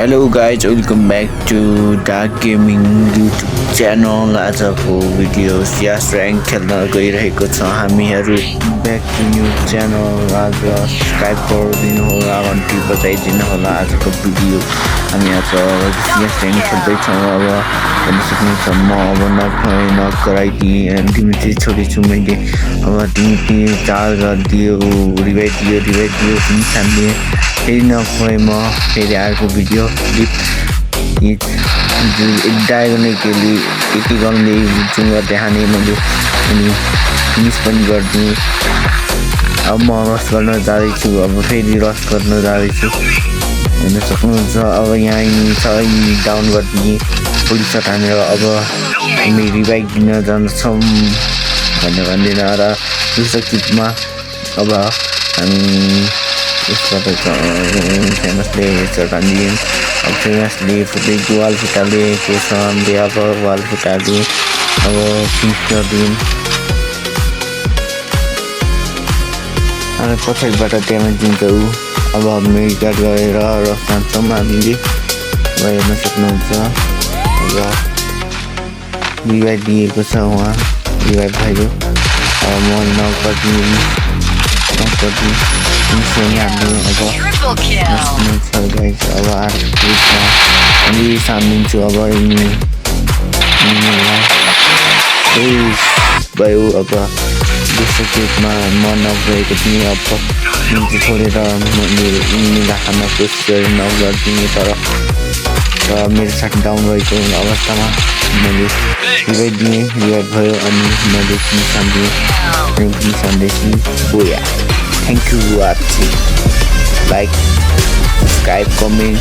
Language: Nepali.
Hello guys, welcome back to Dark Gaming YouTube channel. आजको भिडियो यस र्याङ्क खेल्न गइरहेको छ हामीहरू ब्याक टु न्यू च्यानल। आज सब्सक्राइब गरिदिनु होला, घन्टी बजाइदिनु होला। आजको भिडियो हामी आज यस र्याङ्क खेल्दैछौँ। अब हेर्न सक्नुहुन्छ म अब नगराइदिएँ, तिमी चाहिँ छोडेछु मैले। अब तिमी चार्ज गरिदियो, रिभाइभ दियो तिमी सामने फेरि नखोएँ म फेरि अर्को भिडियो क्लिप डायगोनल के लिए एक गर्दै जुङ्गा देखाने मैले अनि फिनिस पनि गरिदिएँ। अब म रस गर्न जाँदैछु, अब फेरि रस गर्न जाँदैछु। हेर्न सक्नुहुन्छ अब यहाँ छ डाउन गरिदिएँ पुलिस तानेर। अब हामी रिभाइभ दिन जान्छौँ भनेर भन्दैन र दोस्रो क्लिपमा अब हामी यसबाट फेमसले चढानिदियौँ। अब फेमसले फुट्दै वाल फुटालेको छ, हामीले अब वाल फुटाले अब फिनिस गरिदियौँ। अनि पछाडिबाट ड्यामेज दिन्छ ऊ। अब हामी गार्ड गरेर रस जान्छौँ हामीले। अब हेर्न सक्नुहुन्छ अब रिभाइभ दिएको छ, उहाँ रिभाइभ भयो। अब म नगरिदिउँ अब हामी सानिदिन्छु। अब भयो अब दोस्रो क्लिपमा म नगएको थिएँ। अब निम्ति छोडेर मैले राख्न कोसिस गरेँ नगरिदिने, तर मेरो साथ डाउन भएको अवस्थामा मैले रिभाइभ दिएँ, रिभाइभ भयो अनि मैले सान्दैछु बोया। Thank you for watching. Like, subscribe, comment.